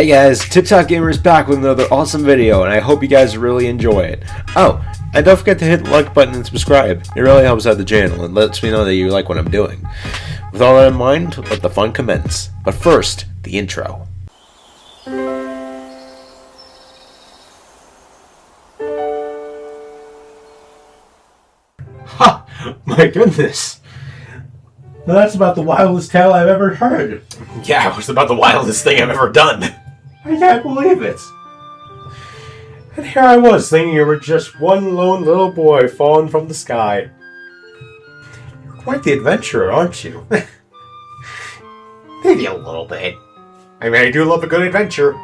Hey guys, TipTop Gamer is back with another awesome video, and I hope you guys really enjoy it. Oh, and don't forget to hit the like button and subscribe. It really helps out the channel and lets me know that you like what I'm doing. With all that in mind, let the fun commence. But first, the intro. Ha! My goodness! Well, that's about the wildest tale I've ever heard. Yeah, it was about the wildest thing I've ever done. I can't believe it. And here I was thinking you were just one lone little boy falling from the sky. You're quite the adventurer, aren't you? Maybe a little bit. I mean, I do love a good adventure.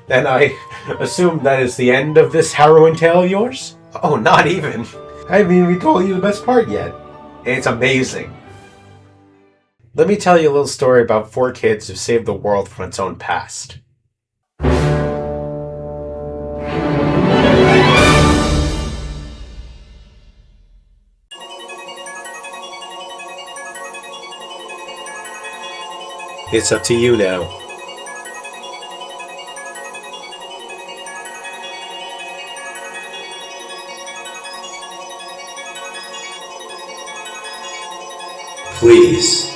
And I assume that is the end of this harrowing tale of yours? Oh, not even. I haven't even told you the best part yet. It's amazing. Let me tell you a little story about 4 kids who saved the world from its own past. It's up to you now. Please.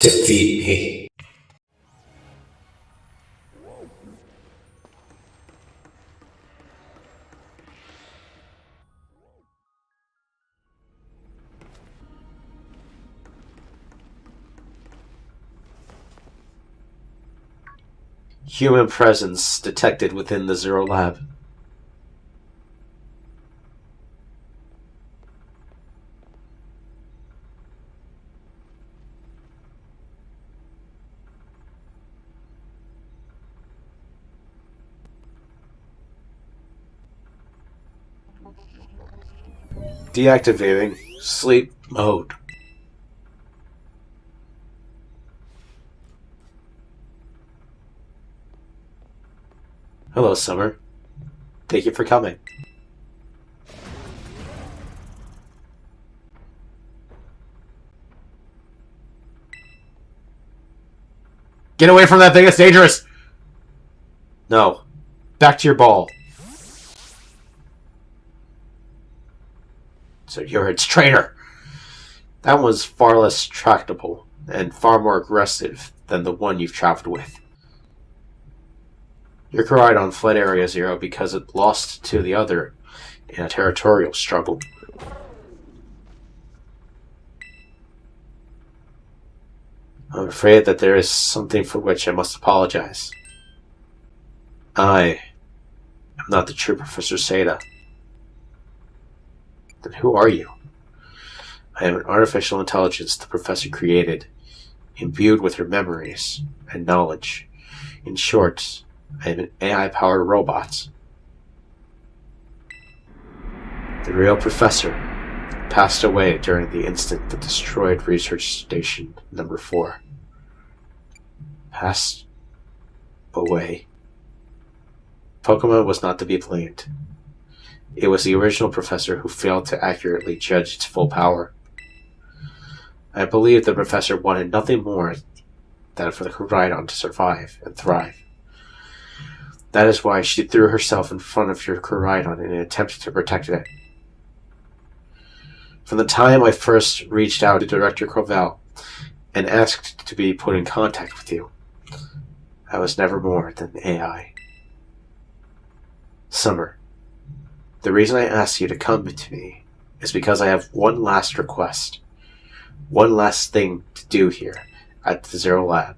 Defeat me. Human presence detected within the Zero Lab. Deactivating sleep mode. Hello, Summer. Thank you for coming. Get away from that thing, it's dangerous! No. Back to your ball. So you're its traitor. That one's far less tractable and far more aggressive than the one you've traveled with. Your Koraidon fled Area Zero because it lost to the other in a territorial struggle. I'm afraid that there is something for which I must apologize. I am not the true Professor Sada. Then who are you? I am an artificial intelligence the Professor created, imbued with her memories and knowledge. In short, I am an AI-powered robot. The real Professor passed away during the instant that destroyed Research Station number 4. Passed away. Pokemon was not to be blamed. It was the original Professor who failed to accurately judge its full power. I believe the Professor wanted nothing more than for the Koraidon to survive and thrive. That is why she threw herself in front of your Koraidon in an attempt to protect it. From the time I first reached out to Director Crovell and asked to be put in contact with you, I was never more than AI. Summer. The reason I asked you to come to me is because I have one last request. One last thing to do here at the Zero Lab.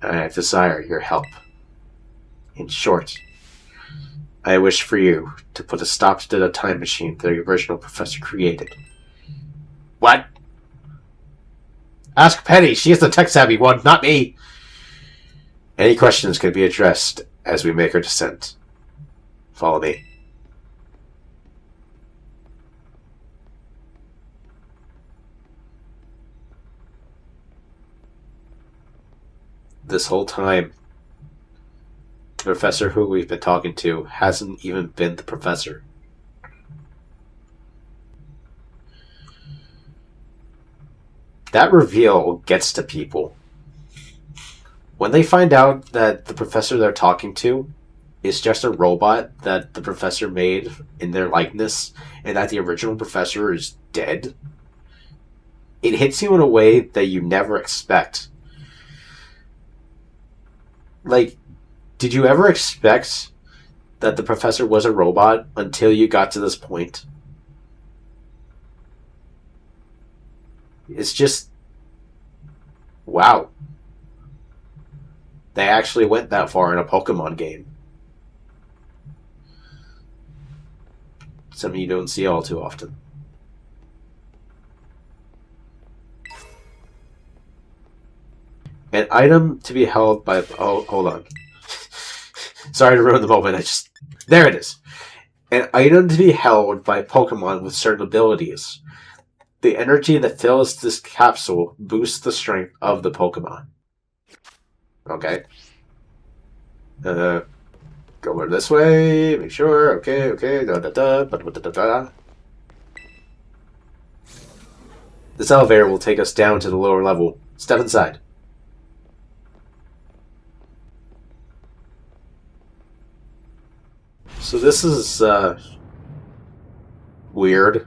And I desire your help. In short, I wish for you to put a stop to the time machine the original Professor created. What? Ask Penny. She is the tech-savvy one, not me. Any questions can be addressed as we make our descent. Follow me. This whole time, the professor who we've been talking to hasn't even been the professor. That reveal gets to people. When they find out that the professor they're talking to is just a robot that the professor made in their likeness, and that the original professor is dead, it hits you in a way that you never expect. Like, did you ever expect that the professor was a robot until you got to this point? It's just... wow. They actually went that far in a Pokemon game. Something you don't see all too often. An item to be held by... oh, hold on. Sorry to ruin the moment. There it is. An item to be held by Pokemon with certain abilities. The energy that fills this capsule boosts the strength of the Pokemon. Okay. Go over this way. Make sure. Okay. Da. This elevator will take us down to the lower level. Step inside. So this is weird.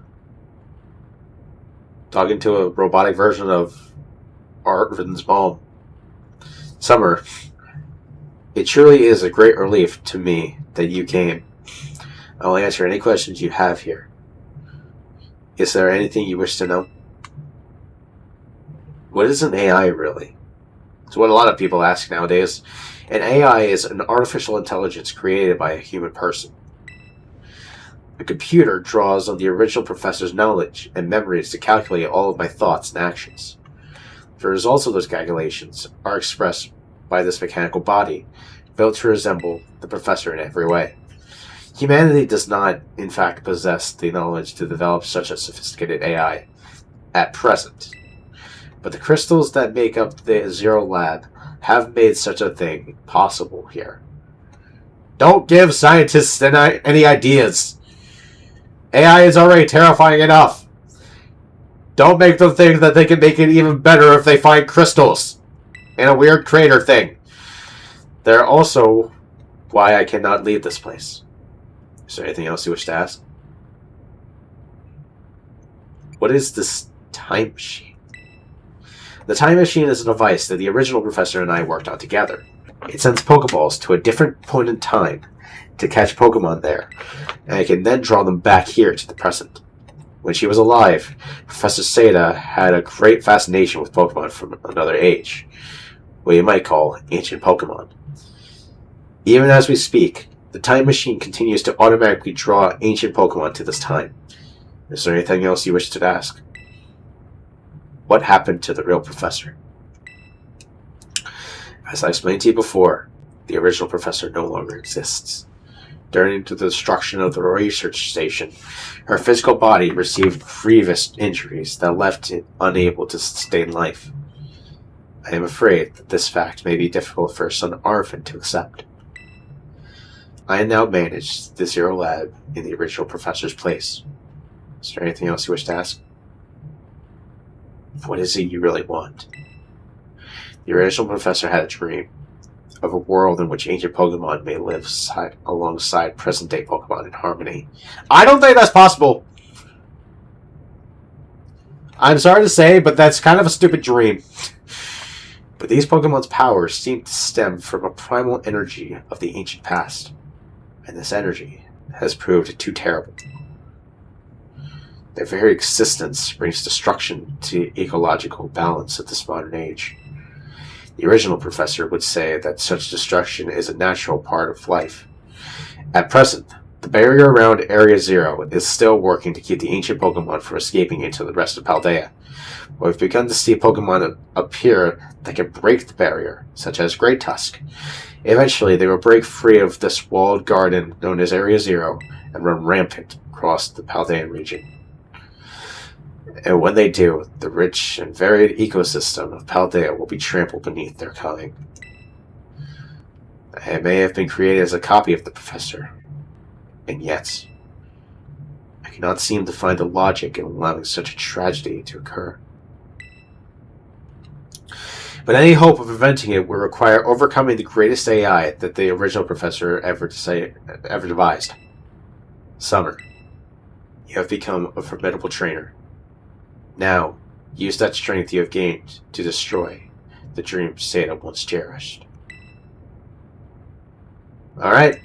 Talking to a robotic version of Arvin's mom. Summer, it truly is a great relief to me that you came. I will answer any questions you have here. Is there anything you wish to know? What is an AI really? It's what a lot of people ask nowadays. An AI is an artificial intelligence created by a human person. A computer draws on the original professor's knowledge and memories to calculate all of my thoughts and actions. The results of those calculations are expressed by this mechanical body, built to resemble the professor in every way. Humanity does not, in fact, possess the knowledge to develop such a sophisticated AI at present. But the crystals that make up the Zero Lab have made such a thing possible here. Don't give scientists any ideas. AI is already terrifying enough. Don't make them think that they can make it even better if they find crystals and a weird crater thing. They're also why I cannot leave this place. Is there anything else you wish to ask? What is this time machine? The time machine is a device that the original professor and I worked on together. It sends Pokeballs to a different point in time to catch Pokemon there, and I can then draw them back here to the present. When she was alive, Professor Sada had a great fascination with Pokemon from another age, what you might call ancient Pokemon. Even as we speak, the time machine continues to automatically draw ancient Pokemon to this time. Is there anything else you wish to ask? What happened to the real professor? As I explained to you before, the original professor no longer exists. During the destruction of the research station, her physical body received grievous injuries that left it unable to sustain life. I am afraid that this fact may be difficult for her son Arvin to accept. I now manage the Zero Lab in the original professor's place. Is there anything else you wish to ask? What is it you really want? The original professor had a dream of a world in which ancient Pokemon may live alongside present-day Pokemon in harmony. I don't think that's possible! I'm sorry to say, but that's kind of a stupid dream. But these Pokemon's powers seem to stem from a primal energy of the ancient past. And this energy has proved too terrible. Their very existence brings destruction to ecological balance at this modern age. The original professor would say that such destruction is a natural part of life. At present, the barrier around Area Zero is still working to keep the ancient Pokemon from escaping into the rest of Paldea. But we've begun to see Pokemon appear that can break the barrier, such as Great Tusk. Eventually, they will break free of this walled garden known as Area Zero and run rampant across the Paldean region. And when they do, the rich and varied ecosystem of Paldea will be trampled beneath their coming. I may have been created as a copy of the professor, and yet I cannot seem to find the logic in allowing such a tragedy to occur. But any hope of preventing it would require overcoming the greatest AI that the original professor ever devised. Summer, you have become a formidable trainer. Now, use that strength you have gained to destroy the dreams Sada once cherished. Alright.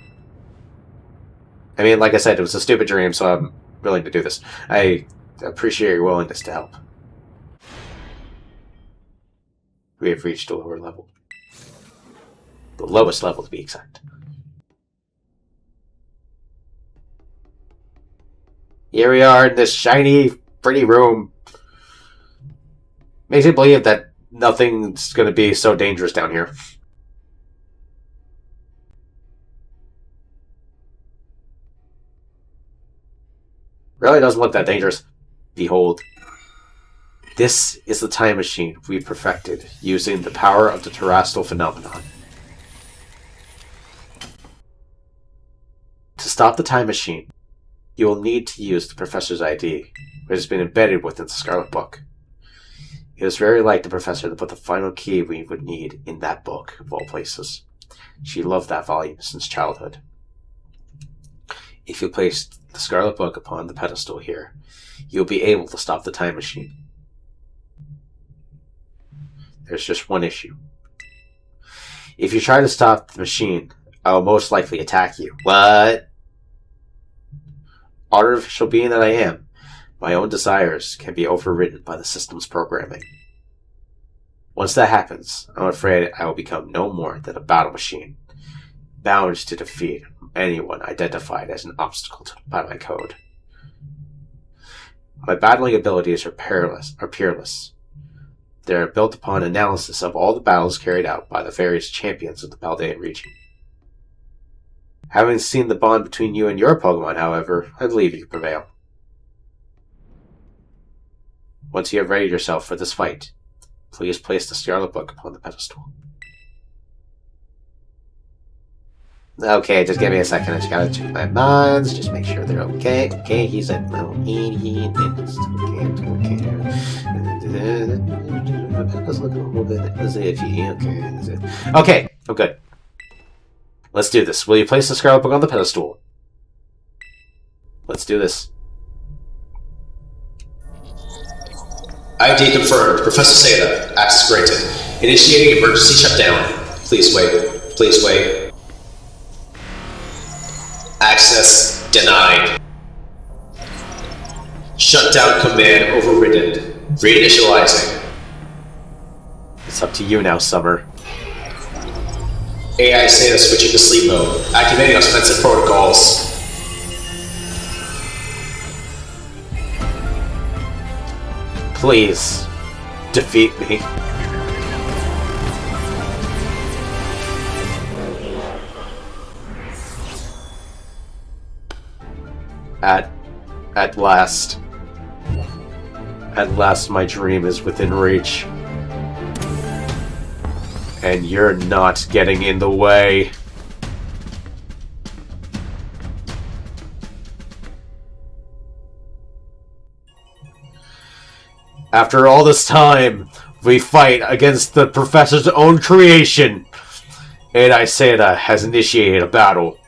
I mean, like I said, it was a stupid dream, so I'm willing to do this. I appreciate your willingness to help. We have reached a lower level. The lowest level, to be exact. Here we are in this shiny, pretty room. Makes you believe that nothing's going to be so dangerous down here. Really doesn't look that dangerous. Behold. This is the time machine we perfected using the power of the terrestrial phenomenon. To stop the time machine, you will need to use the Professor's ID, which has been embedded within the Scarlet book. It was very like the Professor to put the final key we would need in that book, of all places. She loved that volume since childhood. If you place the Scarlet book upon the pedestal here, you'll be able to stop the time machine. There's just one issue. If you try to stop the machine, I will most likely attack you. What? Artificial being that I am, my own desires can be overridden by the system's programming. Once that happens, I'm afraid I will become no more than a battle machine, bound to defeat anyone identified as an obstacle by my code. My battling abilities are peerless. They are built upon analysis of all the battles carried out by the various champions of the Paldean region. Having seen the bond between you and your Pokemon, however, I believe you prevail. Once you have readied yourself for this fight, please place the Scarlet book upon the pedestal. Okay, just give me a second. I just gotta check my minds, just make sure they're okay. Okay, he said no. It's does look a little bit iffy. Okay, I'm good. Let's do this. Will you place the Scarlet book on the pedestal? Let's do this. ID confirmed. Professor Sada. Access granted. Initiating emergency shutdown. Please wait. Please wait. Access denied. Shutdown command overridden. Reinitializing. It's up to you now, Summer. AI Sada switching to sleep mode. Activating offensive protocols. Please, defeat me. At last. At last my dream is within reach. And you're not getting in the way. After all this time, we fight against the Professor's own creation. AI Sada has initiated a battle.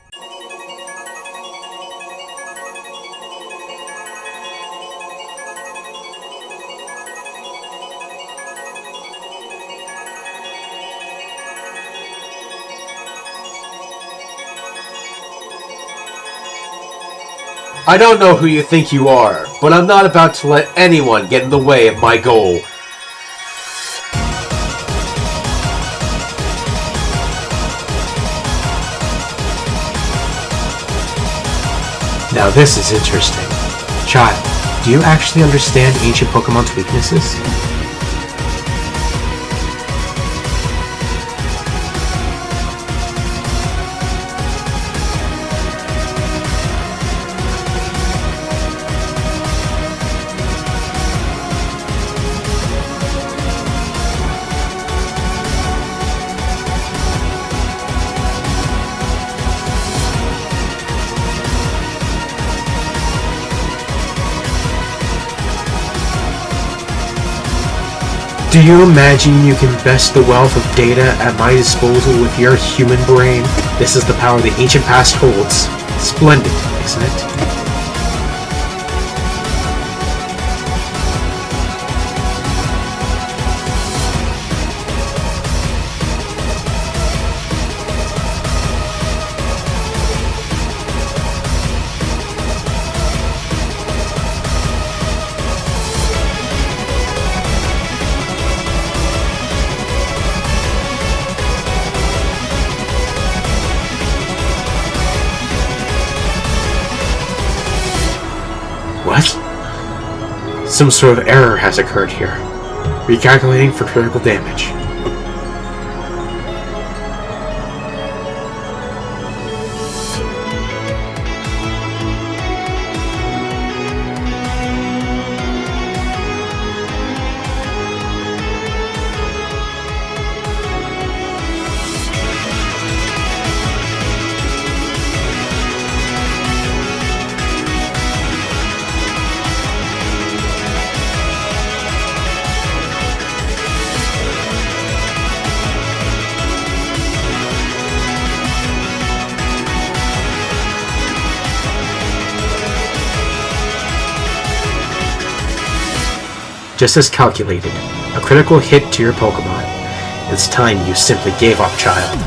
I don't know who you think you are, but I'm not about to let anyone get in the way of my goal. Now this is interesting. Child, do you actually understand ancient Pokemon's weaknesses? Do you imagine you can best the wealth of data at my disposal with your human brain? This is the power the ancient past holds. Splendid, isn't it? What? Some sort of error has occurred here. Recalculating for critical damage. Just as calculated, a critical hit to your Pokemon. It's time you simply gave up, child.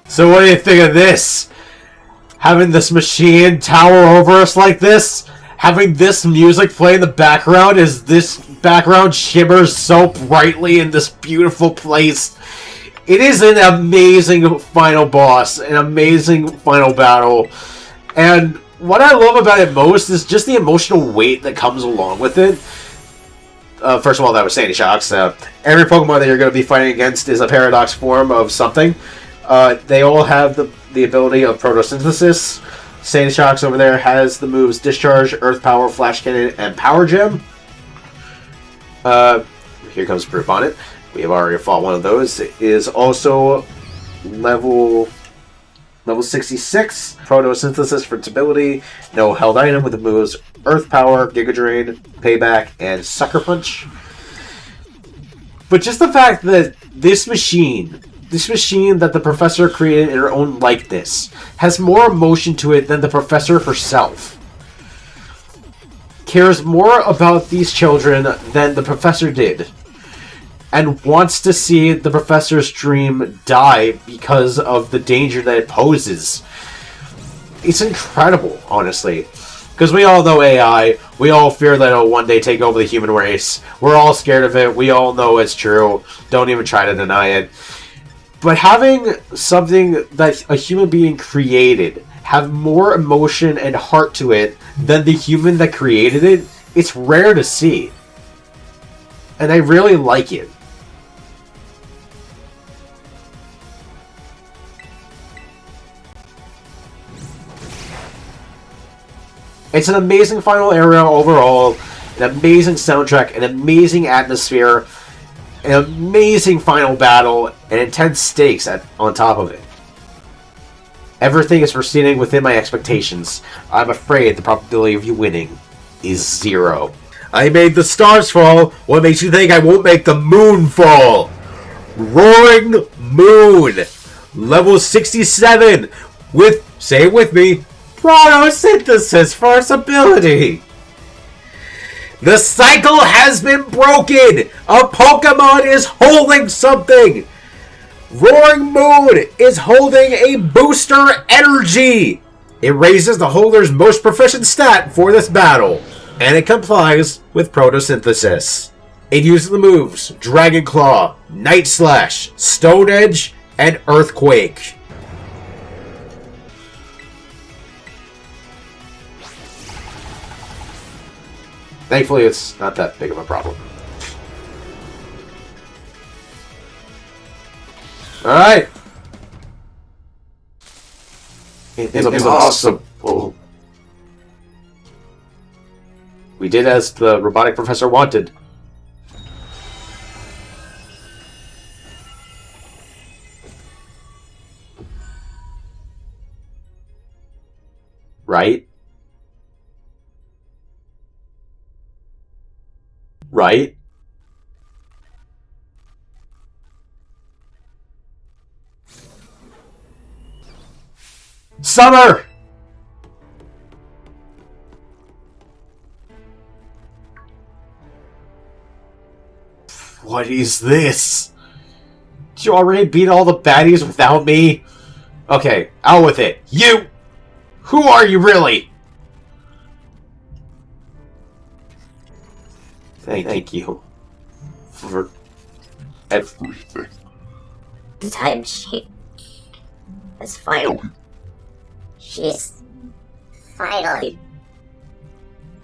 So what do you think of this? Having this machine tower over us like this? Having this music play in the background as this background shimmers so brightly in this beautiful place. It is an amazing final boss, an amazing final battle. And what I love about it most is just the emotional weight that comes along with it. First of all, that was Sandy Shocks. Every Pokemon that you're going to be fighting against is a paradox form of something. They all have the ability of Protosynthesis. Sandy Shocks over there has the moves Discharge, Earth Power, Flash Cannon, and Power Gem. Here comes proof on it. We have already fought one of those. It is also level 66. Protosynthesis for its ability. No held item with the moves Earth Power, Giga Drain, Payback, and Sucker Punch. But just the fact that this machine that the professor created in her own likeness has more emotion to it than the professor herself. Cares more about these children than the professor did. And wants to see the professor's dream die because of the danger that it poses. It's incredible, honestly. Because we all know AI. We all fear that it'll one day take over the human race. We're all scared of it. We all know it's true. Don't even try to deny it. But having something that a human being created have more emotion and heart to it than the human that created it, it's rare to see. And I really like it. It's an amazing final area overall, an amazing soundtrack, an amazing atmosphere, an amazing final battle, and intense stakes on top of it. Everything is proceeding within my expectations. I'm afraid the probability of you winning is 0. I made the stars fall. What makes you think I won't make the moon fall? Roaring Moon. Level 67. With, say it with me, Protosynthesis for its ability. The cycle has been broken! A Pokemon is holding something! Roaring Moon is holding a booster energy! It raises the holder's most proficient stat for this battle, and it complies with Protosynthesis. It uses the moves Dragon Claw, Night Slash, Stone Edge, and Earthquake. Thankfully, it's not that big of a problem. Alright! It's impossible. We did as the robotic professor wanted. Right? Right? Summer! What is this? Did you already beat all the baddies without me? Okay, out with it. You! Who are you really? Thank you for everything. The time machine has finally. She's finally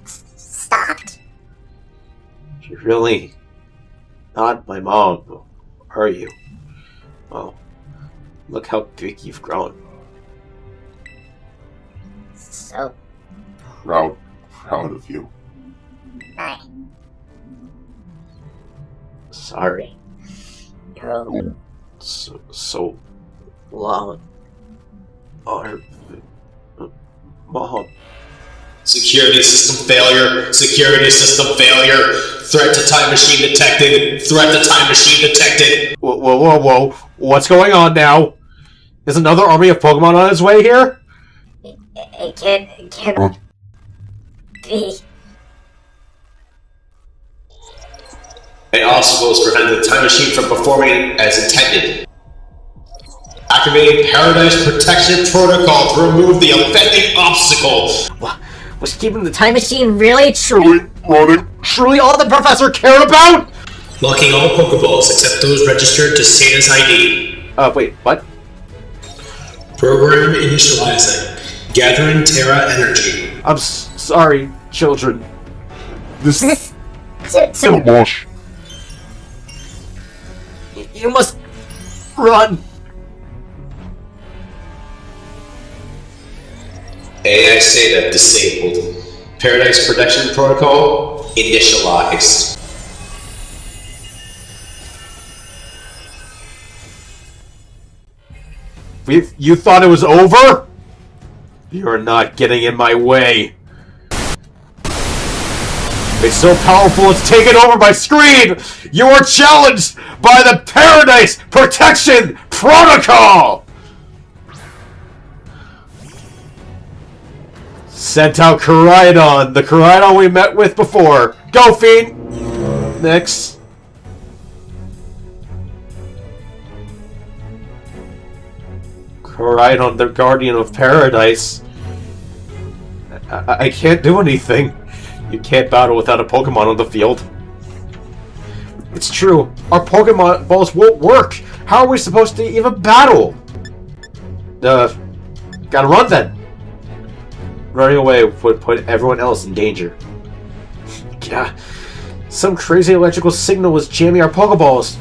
stopped. You're really not my mom, are you? Well, look how big you've grown. So Proud of you. I. Sorry. You're So long. Our mom. Security system failure. Security system failure. Threat to time machine detected. Threat to time machine detected. Whoa. What's going on now? Is another army of Pokemon on its way here? It can't be. An obstacle is preventing the time machine from performing as intended. Activating Paradise Protection Protocol to remove the offending obstacle. Was keeping the Time machine really Truly truly all the professor cared about? Locking all Pokeballs except those registered to Sada's ID. Wait, what? Program initializing. Gathering Terra energy. I'm sorry, children. this So Mosh. You must run. AI Sada disabled. Paradise Protection Protocol initialized. You thought it was over? You're not getting in my way. It's so powerful it's taken over my screen! You are challenged by the Paradise Protection Protocol! Sent out Koraidon, the Koraidon we met with before. Go, Fiend! Next. Koraidon, the Guardian of Paradise. I can't do anything. You can't battle without a Pokemon on the field. It's true. Our Pokemon balls won't work. How are we supposed to even battle? Gotta run then. Running away would put everyone else in danger. Yeah. Some crazy electrical signal was jamming our Pokeballs.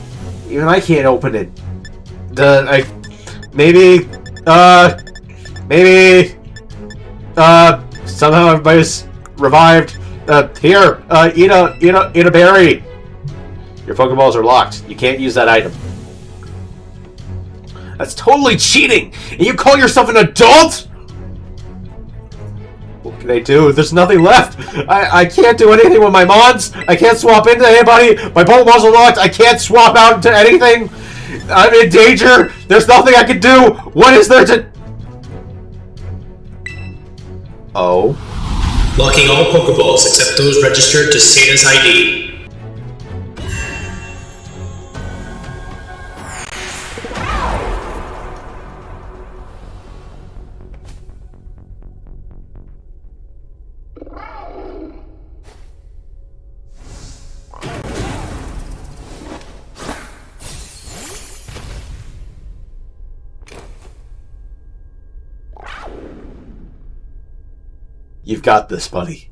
Even I can't open it. Somehow everybody's revived. Here, eat a berry. Your Pokeballs are locked. You can't use that item. That's totally cheating! And you call yourself an adult?! What can I do? There's nothing left! I can't do anything with my Mons! I can't swap into anybody! My Pokeballs are locked! I can't swap out into anything! I'm in danger! There's nothing I can do! What is there to... Oh? Locking all Pokeballs except those registered to Sada's ID. You've got this, buddy.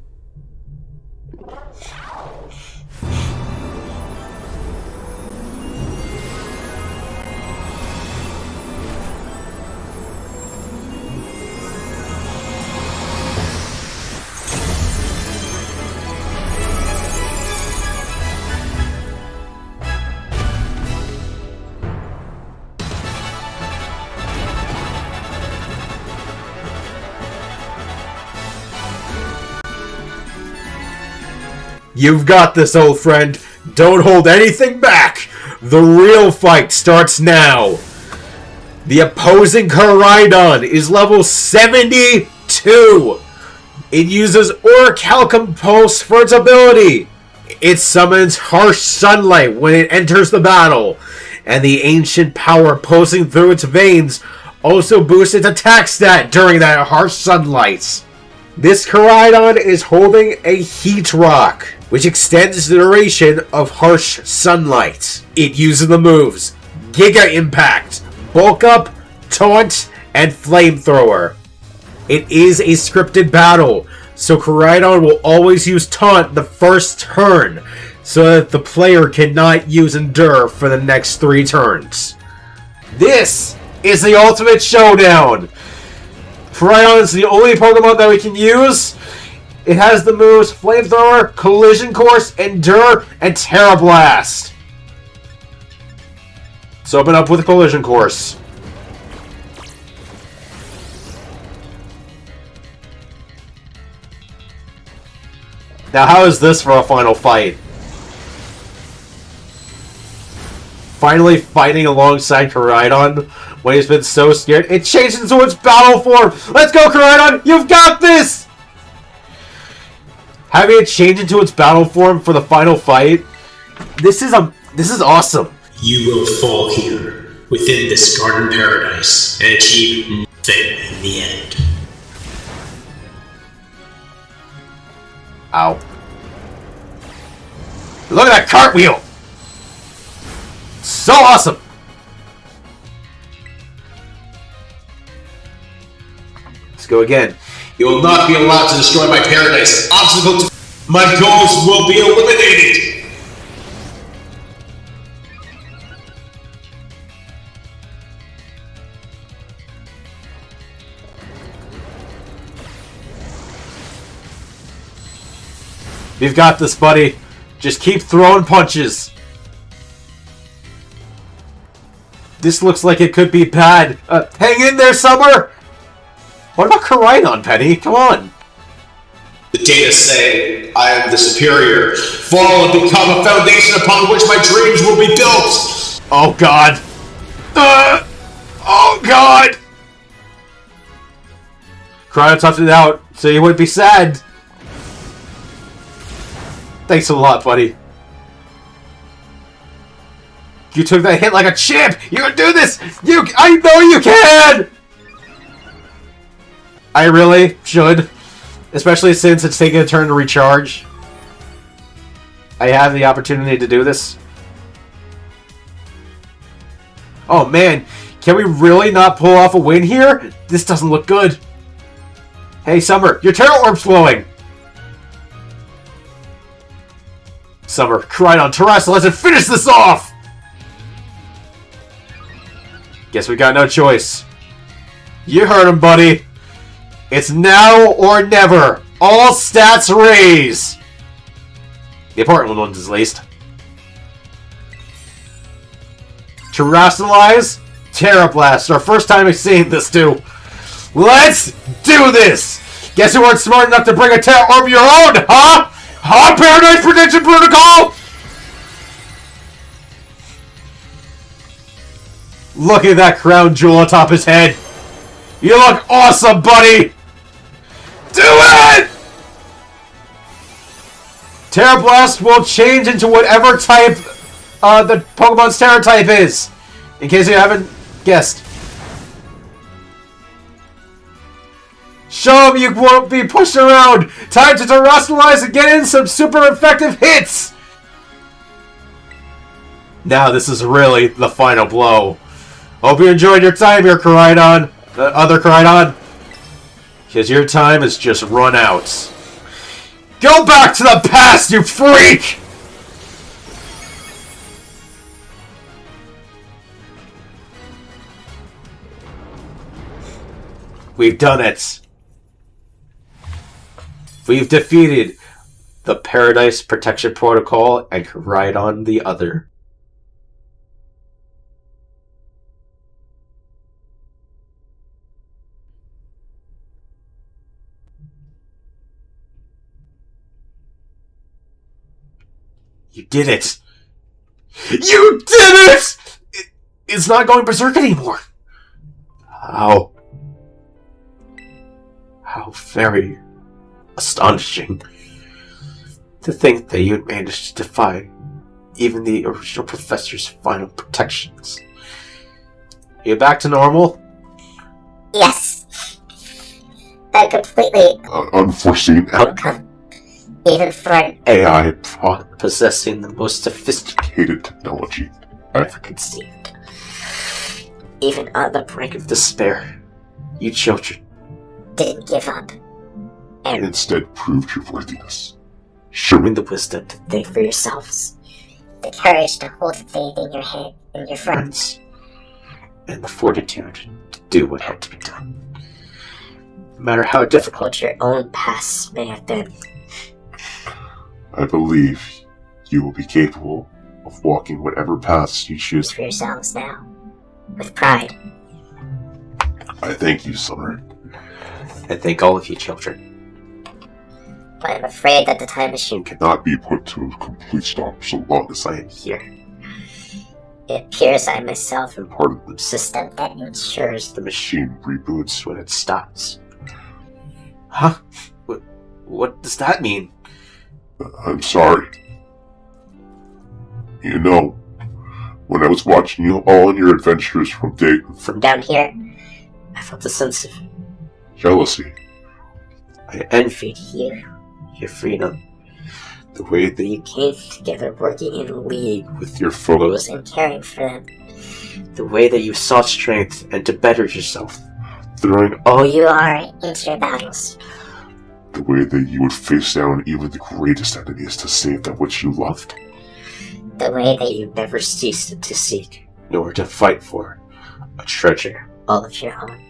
You've got this, old friend. Don't hold anything back. The real fight starts now. The opposing Koraidon is level 72. It uses Orichalcum Pulse for its ability. It summons Harsh Sunlight when it enters the battle. And the ancient power pulsing through its veins also boosts its attack stat during that Harsh Sunlight. This Koraidon is holding a Heat Rock, which extends the duration of Harsh Sunlight. It uses the moves Giga Impact, Bulk Up, Taunt, and Flamethrower. It is a scripted battle, so Koraidon will always use Taunt the first turn, so that the player cannot use Endure for the next 3 turns. This is the ultimate showdown! Koraidon is the only Pokemon that we can use. It has the moves Flamethrower, Collision Course, Endure, and Terra Blast. Let's open up with a Collision Course. Now, how is this for a final fight? Finally fighting alongside Koraidon when he's been so scared. It changed into its battle form. Let's go, Koraidon! You've got this! Having it change into its battle form for the final fight. This is awesome. You will fall here, within this garden paradise, and achieve nothing in the end. Ow. Look at that cartwheel! So awesome! Let's go again. You will not be allowed to destroy my paradise. Obstacle to my goals will be eliminated. You've got this, buddy. Just keep throwing punches. This looks like it could be bad. Hang in there, Summer! What about Koraidon, Penny? Come on. The data say I am the superior. Fall and become a foundation upon which my dreams will be built. Oh, God. Oh, God! Koraidon toughed it out, so you wouldn't be sad. Thanks a lot, buddy. You took that hit like a champ! You can do this! I know you can! I really should. Especially since it's taking a turn to recharge. I have the opportunity to do this. Oh man, can we really not pull off a win here? This doesn't look good. Hey Summer, your Terra Orb's glowing! Summer, Koraidon, Terrestrial, let's finish this off! Guess we got no choice. You heard him, buddy. It's now or never. All stats raise. The important ones, at least. Terrestrialize, Terra Blast. Our first time seeing this, too. Let's do this! Guess you weren't smart enough to bring a Terra Orb of your own, huh? Huh, Paradise Prediction Protocol? Look at that crown jewel atop his head. You look awesome, buddy! Do it! Terra Blast will change into whatever type the Pokemon's Terra type is. In case you haven't guessed. Show him you won't be pushed around. Time to terrestrialize and get in some super effective hits. Now this is really the final blow. Hope you enjoyed your time here, Koraidon. The other Koraidon. Because your time has just run out. Go back to the past, you freak! We've done it. We've defeated the Paradise Protection Protocol and can ride on the other. You did it! You did it! It's not going berserk anymore. How very astonishing to think that you had managed to defy even the original professor's final protections. Are you back to normal? Yes. A completely Unforeseen outcome. Even for an AI Possessing the most sophisticated technology. ever conceived. even on the brink of Despair. You children. didn't give up. And Instead, proved your worthiness. Showing the wisdom to think for yourselves. The courage to hold faith in your head and your friends. friends. And the fortitude to do what had to be done. No matter how difficult What your own past may have been. I believe you will be capable of walking whatever paths you choose. For yourselves now. With pride. I thank you, Summer. and thank all of you children. But I'm afraid that the time machine Cannot be put to a complete stop so long as I am Here, it appears I myself am part of this. system that ensures the the machine reboots when it stops. Huh? What does that mean? I'm sorry. You know, when I was watching you all on your adventures from day From down here. I felt a sense of jealousy, I envied You your freedom. The way that you came together working in league with your foes. and caring for them. The way that you sought strength and to better yourself. Throwing all Oh, you are into your battles. the way that you would face down even the greatest enemies to save that which you loved. The way that you never ceased to seek, nor to fight for, a treasure. all of your own.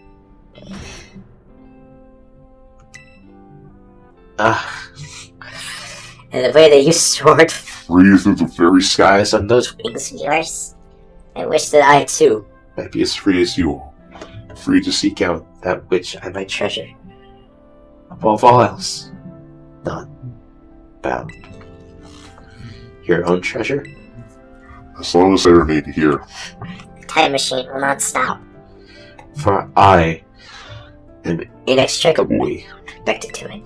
Ah, And the way that you soared Free through the very sky, guys, on those wings of yours. I wish that I too. might be as free as you are. free to seek out that which I might treasure. Above all else, not bound. Your own treasure? As long as I remain here, The time machine will not stop. For I am Inextricably connected to it.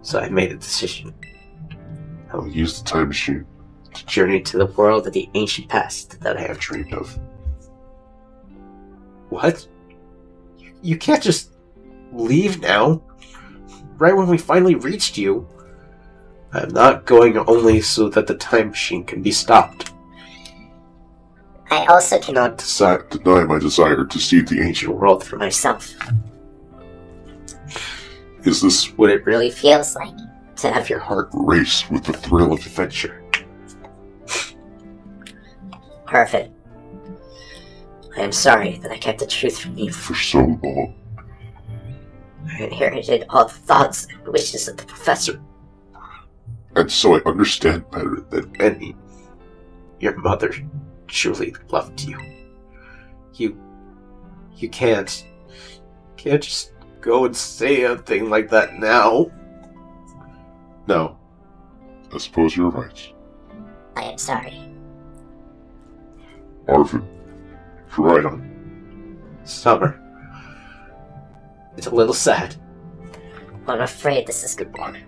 so I made a decision I'll use the time machine to journey to the world of the ancient past that I I have dreamed. dreamed of. What? You can't just leave now. Right when we finally reached you. I'm not going only so that the time machine can be stopped. I also cannot Deny my desire to see the ancient Your world for myself Is this Would it really feels like to have have your heart race with the thrill of adventure? perfect. I am sorry that I kept the truth from you. for so long? I inherited all the thoughts and wishes of the professor. And so I understand better that And your mother truly loved you. You can't just go and say a thing like that now. now, I suppose you're right. I am sorry. Arvin, you're right on. Summer. It's a little sad. I'm afraid this is Goodbye.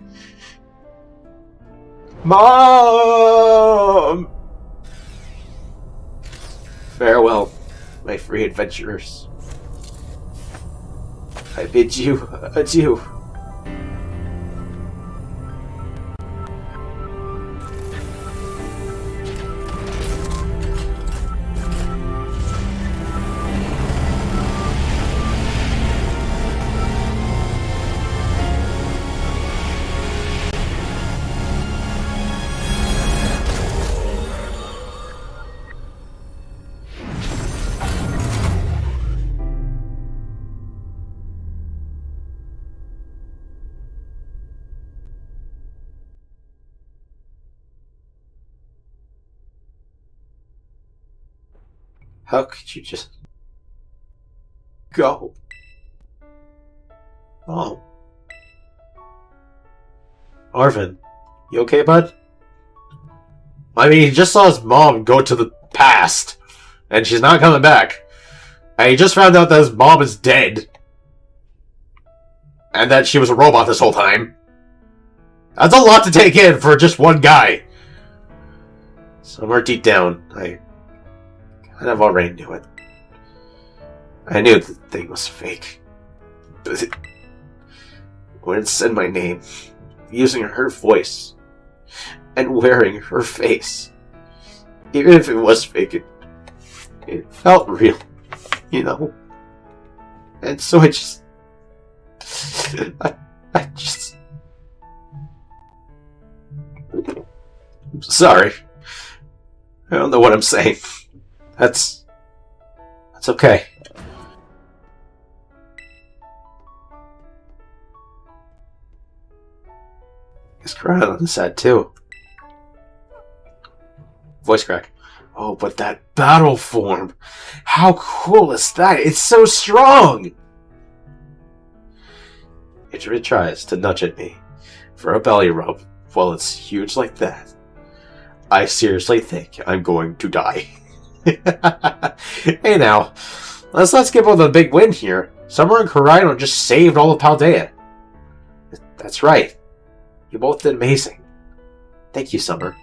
Mom! Farewell, my free adventurers. I bid you adieu. How could you just go? Oh. Arvin, you okay, bud? I mean, he just saw his mom go to the past, and she's not coming back. And he just found out that his mom is dead. And that she was a robot this whole time. That's a lot to take in for just one guy. Somewhere deep down, I kind of already knew it. I knew the thing was fake. But when it said my name, using her voice, and wearing her face, even if it was fake, it felt real, you know? And so I just... I just... I'm sorry. I don't know what I'm saying. That's okay. He's crying on the set too. Voice crack. Oh, but that battle form! How cool is that? It's so strong! It tries to nudge at me for a belly rub while it's huge like that. I seriously think I'm going to die. Hey now, let's not skip over the big win here. Summer and Corino just saved all of Paldea. That's right. You both did amazing. Thank you, Summer.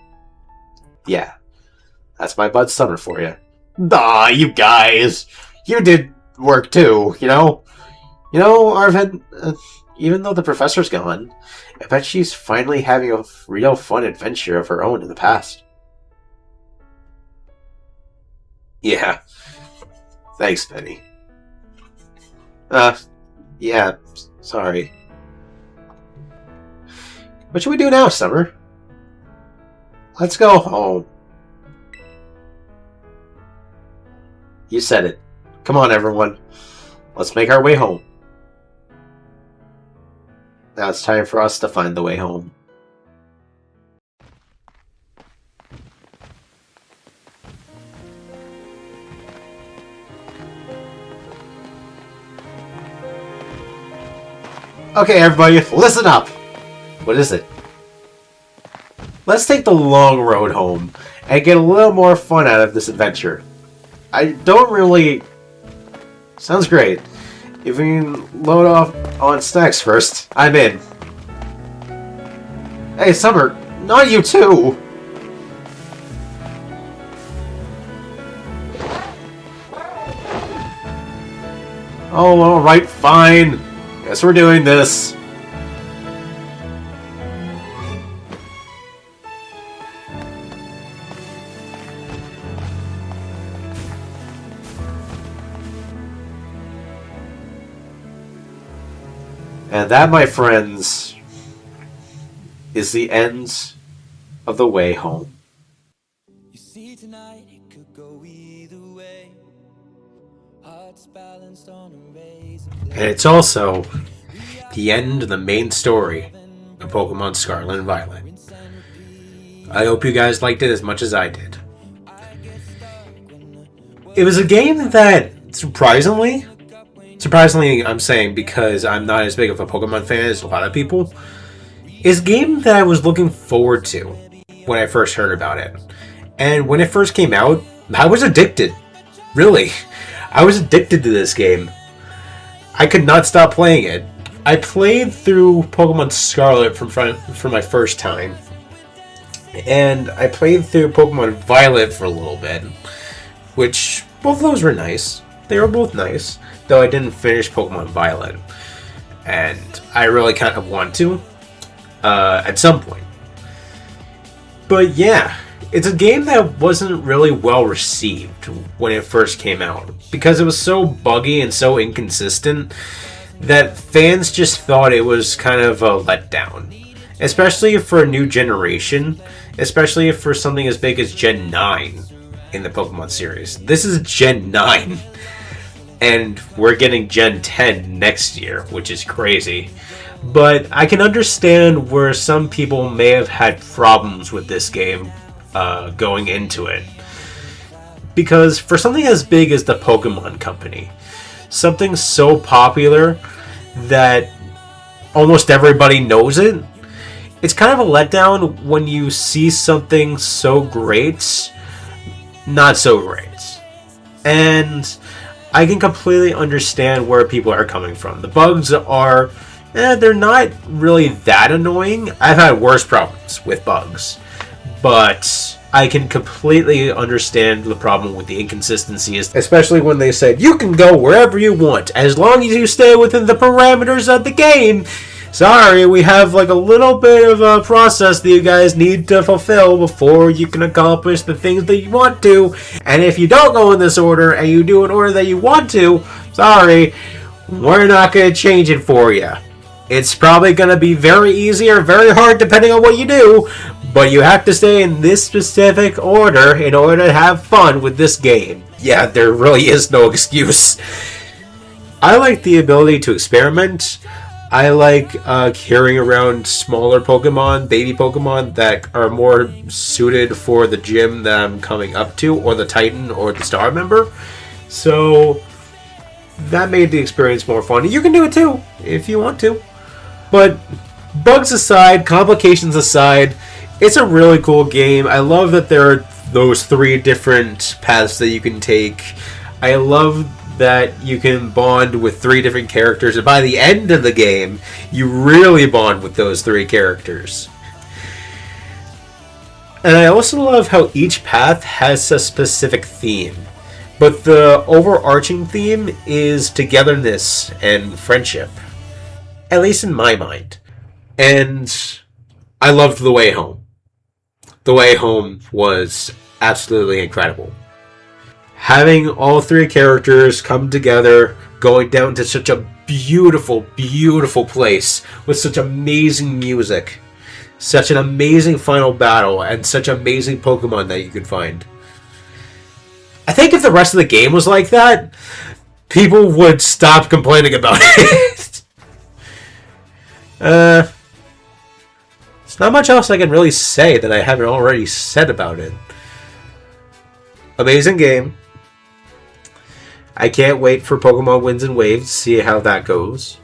Yeah, that's my bud Summer for you. Aw, you guys! You did work too, you know? You know, Arvin, even though the professor's gone, I bet she's finally having a real fun adventure of her own in the past. Yeah. Thanks, Penny. Yeah, sorry. What should we do now, Summer? Let's go home. You said it. Come on, everyone. Let's make our way home. Now it's time for us to find the way home. Okay, everybody, listen up! What is it? Let's take the long road home and get a little more fun out of this adventure. I don't really... Sounds great. If we can load off on snacks first, I'm in. Hey, Summer, not you too! Oh, alright, fine. Guess we're doing this. And that, my friends, is the end of the way home. You see, tonight it could go either way. Hearts balanced on a razor blade. And it's also the end of the main story of Pokemon Scarlet and Violet. I hope you guys liked it as much as I did. It was a game that, surprisingly I'm saying because I'm not as big of a Pokemon fan as a lot of people, is a game that I was looking forward to when I first heard about it. And when it first came out, I was addicted. Really. I was addicted to this game. I could not stop playing it. I played through Pokemon Scarlet for my first time. And I played through Pokemon Violet for a little bit. Which, both of those were nice. They were both nice. Though I didn't finish Pokemon Violet. And I really kind of want to. At some point. But yeah, it's a game that wasn't really well received when it first came out. Because it was so buggy and so inconsistent that fans just thought it was kind of a letdown. Especially for a new generation. Especially for something as big as Gen 9 in the Pokemon series. This is Gen 9. And we're getting Gen 10 next year, which is crazy. But I can understand where some people may have had problems with this game going into it. Because for something as big as the Pokemon Company, something so popular that almost everybody knows it, it's kind of a letdown when you see something so great, not so great. And I can completely understand where people are coming from. The bugs are, they're not really that annoying. I've had worse problems with bugs. But I can completely understand the problem with the inconsistencies, especially when they said, you can go wherever you want, as long as you stay within the parameters of the game. Sorry, we have like a little bit of a process that you guys need to fulfill before you can accomplish the things that you want to. And if you don't go in this order and you do an order that you want to, sorry, we're not going to change it for you. It's probably going to be very easy or very hard depending on what you do, but you have to stay in this specific order in order to have fun with this game. Yeah, there really is no excuse. I like the ability to experiment. I like carrying around smaller Pokemon, baby Pokemon, that are more suited for the gym that I'm coming up to, or the Titan, or the Star member. So that made the experience more fun. You can do it too, if you want to. But bugs aside, complications aside, it's a really cool game. I love that there are those 3 different paths that you can take. I love that you can bond with 3 different characters, and by the end of the game, you really bond with those 3 characters. And I also love how each path has a specific theme, but the overarching theme is togetherness and friendship, at least in my mind. And I loved The Way Home. The Way Home was absolutely incredible. Having all 3 characters come together, going down to such a beautiful, beautiful place with such amazing music, such an amazing final battle, and such amazing Pokemon that you could find. I think if the rest of the game was like that, people would stop complaining about it. There's not much else I can really say that I haven't already said about it. Amazing game. I can't wait for Pokemon Winds and Waves to see how that goes.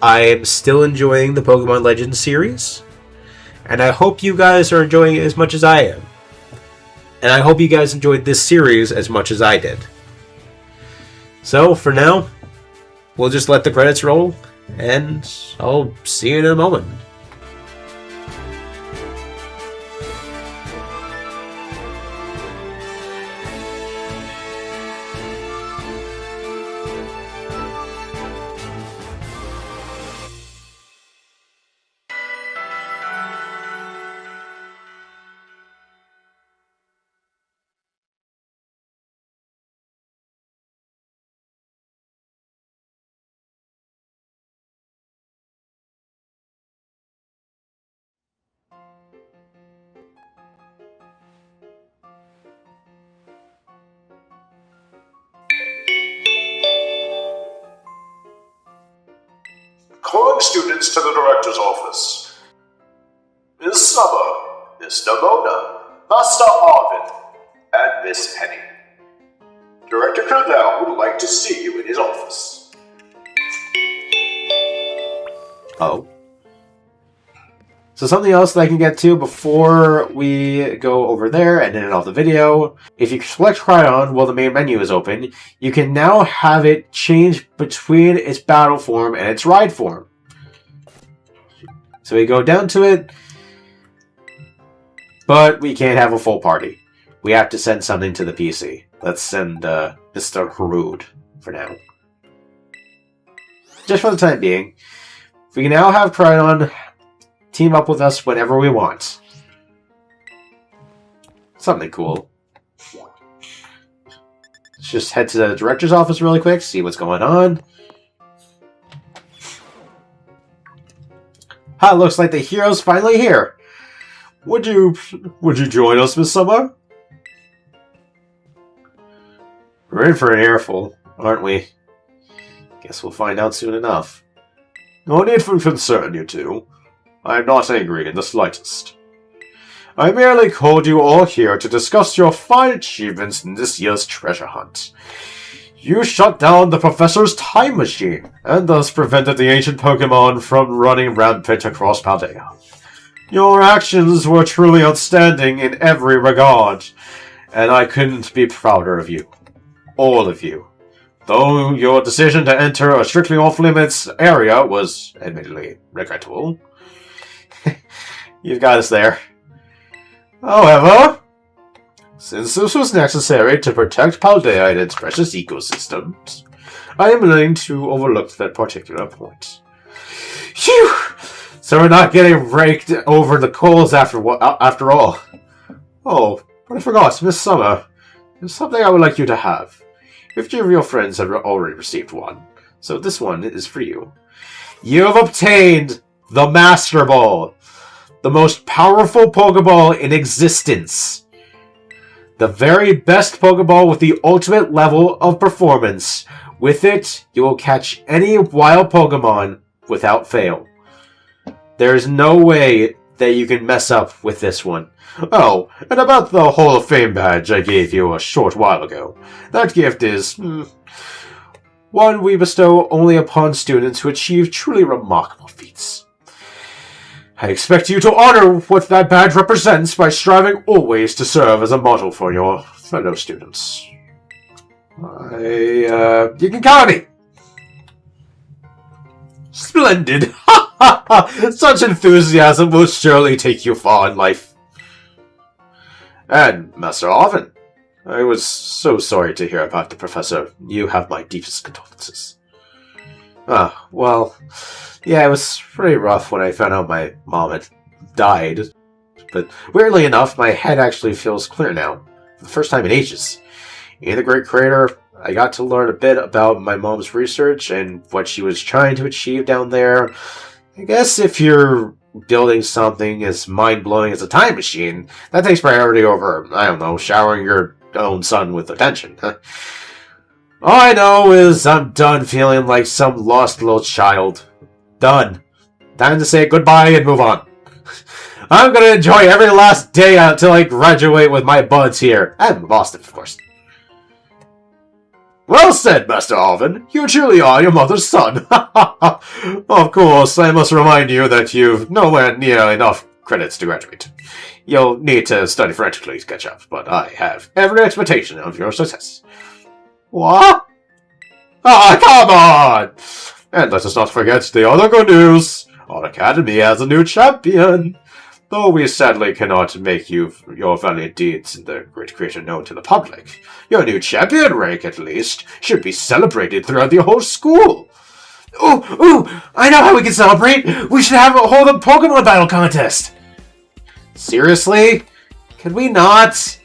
I am still enjoying the Pokemon Legends series, and I hope you guys are enjoying it as much as I am. And I hope you guys enjoyed this series as much as I did. So, for now, we'll just let the credits roll, and I'll see you in a moment. Calling students to the director's office. Miss Summer, Mr. Mona, Master Arvin, and Miss Penny. Director Cravell would like to see you in his office. Oh. So something else that I can get to before we go over there and end off the video. If you select Cryon while the main menu is open, you can now have it change between its battle form and its ride form. So we go down to it, but we can't have a full party. We have to send something to the PC. Let's send Mr. Harood for now. Just for the time being. We can now have Cryon team up with us whenever we want. Something cool. Let's just head to the director's office really quick, see what's going on. Looks like the hero's finally here. Would you join us, Miss Summer? We're in for an earful, aren't we? Guess we'll find out soon enough. No need for concern, you two. I am not angry in the slightest. I merely called you all here to discuss your fine achievements in this year's treasure hunt. You shut down the professor's time machine, and thus prevented the ancient Pokemon from running rampant across Paldea. Your actions were truly outstanding in every regard, and I couldn't be prouder of you. All of you. Though your decision to enter a strictly off-limits area was admittedly regrettable. You've got us there. However, since this was necessary to protect Paldea and its precious ecosystems, I am willing to overlook that particular point. Phew! So we're not getting raked over the coals after all. Oh, but I forgot, Miss Summer. There's something I would like you to have. 50 of your friends have already received one, so this one is for you. You have obtained the Master Ball, the most powerful Pokeball in existence. The very best Pokeball with the ultimate level of performance. With it, you will catch any wild Pokemon without fail. There is no way that you can mess up with this one. Oh, and about the Hall of Fame badge I gave you a short while ago. That gift is one we bestow only upon students who achieve truly remarkable feats. I expect you to honor what that badge represents by striving always to serve as a model for your fellow students. You can count on me! Splendid! Such enthusiasm will surely take you far in life. And, Master Arvin, I was so sorry to hear about the Professor. You have my deepest condolences. Well, yeah, it was pretty rough when I found out my mom had died. But weirdly enough, my head actually feels clear now. For the first time in ages. In the Great Crater, I got to learn a bit about my mom's research and what she was trying to achieve down there. I guess if you're building something as mind-blowing as a time machine, that takes priority over, I don't know, showering your own son with attention. All I know is I'm done feeling like some lost little child. Done. Time to say goodbye and move on. I'm gonna enjoy every last day until I graduate with my buds here. And Boston, of course. Well said, Master Alvin. You truly are your mother's son. Of course, I must remind you that you've nowhere near enough credits to graduate. You'll need to study frantically to catch up, but I have every expectation of your success. What? Come on! And let us not forget the other good news. Our academy has a new champion. Though we sadly cannot make your valiant deeds in the Great Creator known to the public, your new champion rank, at least, should be celebrated throughout the whole school. Ooh, I know how we can celebrate. We should hold a Pokemon battle contest. Seriously? Could we not?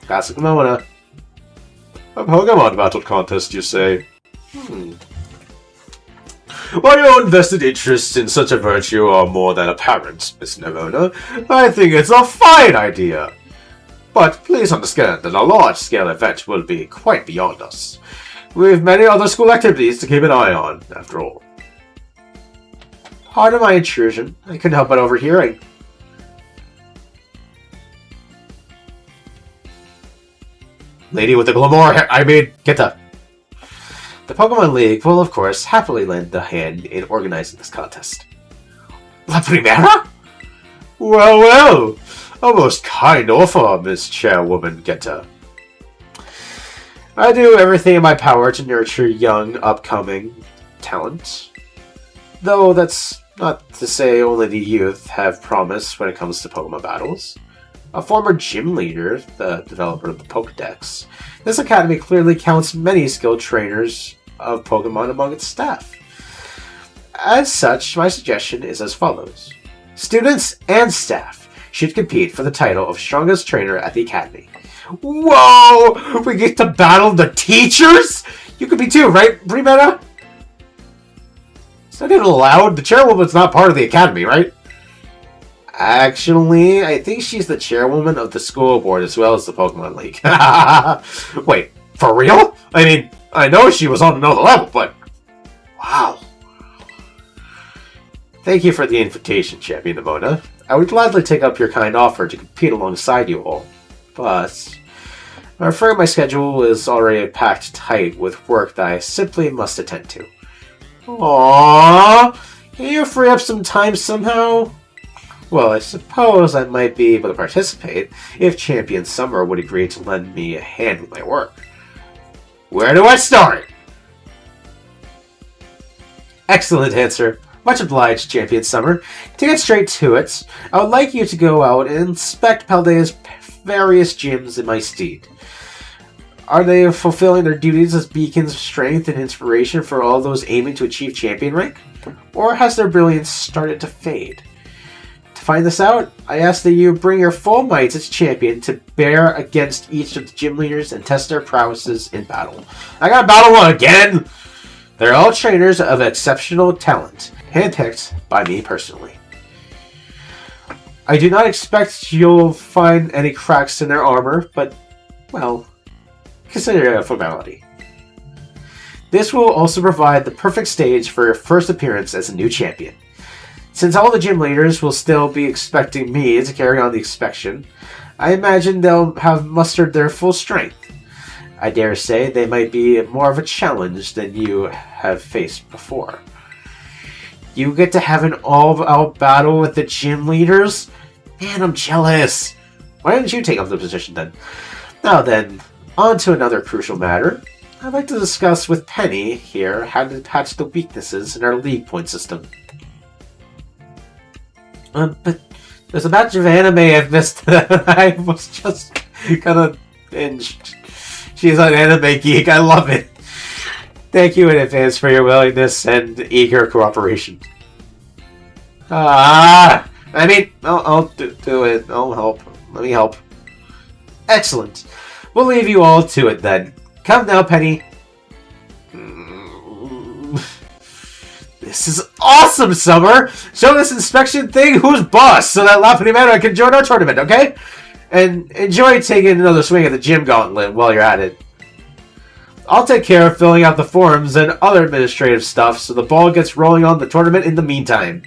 Classic Mona. A Pokemon battle contest, you say? While your invested interests in such a virtue are more than apparent, Miss Nevona, I think it's a fine idea. But please understand that a large-scale event will be quite beyond us. We've many other school activities to keep an eye on, after all. Pardon my intrusion. I couldn't help but overhearing. Lady with the glamour hair, Kenta. The Pokemon League will, of course, happily lend a hand in organizing this contest. La Primera? Well, a most kind offer, Miss Chairwoman Genta. I do everything in my power to nurture young, upcoming talent. Though that's not to say only the youth have promise when it comes to Pokemon battles. A former gym leader, the developer of the Pokedex, this academy clearly counts many skilled trainers of Pokemon among its staff. As such, my suggestion is as follows. Students and staff should compete for the title of strongest trainer at the academy. Whoa! We get to battle the teachers? You could be too, right, Primera? Is that even allowed? The chairwoman's not part of the academy, right? Actually, I think she's the chairwoman of the school board as well as the Pokemon League. Wait, for real? I mean, I know she was on another level, but... Wow. Thank you for the invitation, Champion Nimona. I would gladly take up your kind offer to compete alongside you all, but I'm afraid my schedule is already packed tight with work that I simply must attend to. Aww, can you free up some time somehow? Well, I suppose I might be able to participate if Champion Summer would agree to lend me a hand with my work. Where do I start? Excellent answer. Much obliged, Champion Summer. To get straight to it, I would like you to go out and inspect Paldea's various gyms in my stead. Are they fulfilling their duties as beacons of strength and inspiration for all those aiming to achieve champion rank? Or has their brilliance started to fade? To find this out, I ask that you bring your full might as champion to bear against each of the gym leaders and test their prowesses in battle. I got battle one again! They're all trainers of exceptional talent, handpicked by me personally. I do not expect you'll find any cracks in their armor, but, well, consider it a formality. This will also provide the perfect stage for your first appearance as a new champion. Since all the gym leaders will still be expecting me to carry on the inspection, I imagine they'll have mustered their full strength. I dare say they might be more of a challenge than you have faced before. You get to have an all-out battle with the gym leaders? Man, I'm jealous. Why didn't you take up the position then? Now then, on to another crucial matter. I'd like to discuss with Penny here how to patch the weaknesses in our league point system. But there's a batch of anime I've missed that I was just gonna binge. She's an anime geek. I love it. Thank you in advance for your willingness and eager cooperation. I'll do it. I'll help. Let me help. Excellent. We'll leave you all to it then. Come now, Penny. This is awesome, Summer! Show this inspection thing who's boss so that Lapini Manor can join our tournament, okay? And enjoy taking another swing at the gym gauntlet while you're at it. I'll take care of filling out the forms and other administrative stuff so the ball gets rolling on the tournament in the meantime.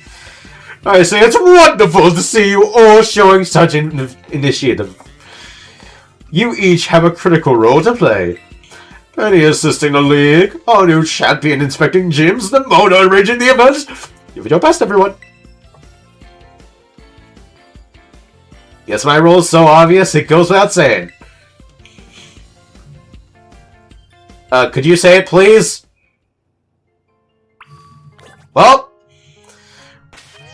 I say it's wonderful to see you all showing such initiative. You each have a critical role to play. Penny assisting the league, our new champion inspecting gyms, the Mona arranging the events. Give it your best, everyone. Yes, my role is so obvious, it goes without saying. Could you say it, please? Well,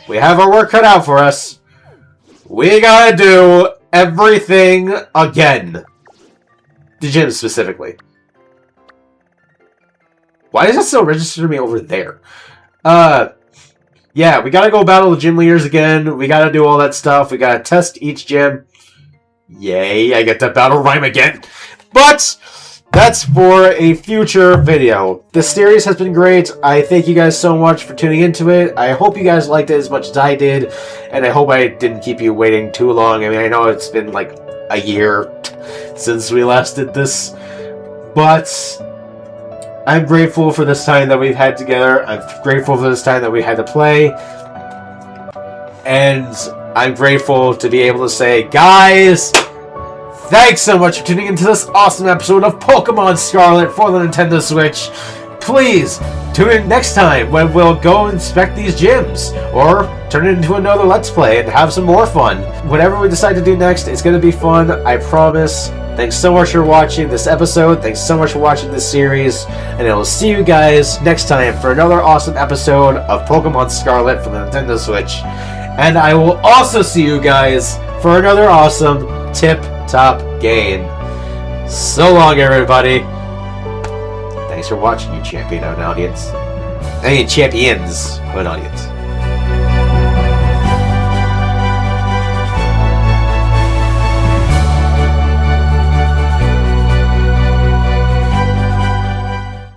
we have our work cut out for us. We gotta do everything again. The gym specifically. Why does that still register me over there? Yeah, we gotta go battle the gym leaders again. We gotta do all that stuff. We gotta test each gym. Yay, I get to battle rhyme again. But that's for a future video. This series has been great. I thank you guys so much for tuning into it. I hope you guys liked it as much as I did. And I hope I didn't keep you waiting too long. I mean, I know it's been like a year since we last did this. But I'm grateful for this time that we've had together. I'm grateful for this time that we had to play. And I'm grateful to be able to say, guys, thanks so much for tuning into this awesome episode of Pokemon Scarlet for the Nintendo Switch. Please tune in next time when we'll go inspect these gyms or turn it into another Let's Play and have some more fun. Whatever we decide to do next, it's going to be fun, I promise. Thanks so much for watching this episode. Thanks so much for watching this series. And I will see you guys next time for another awesome episode of Pokemon Scarlet for the Nintendo Switch. And I will also see you guys for another awesome TipTop game. So long, everybody. Thanks for watching, you champion of an audience. I mean, champions of an audience.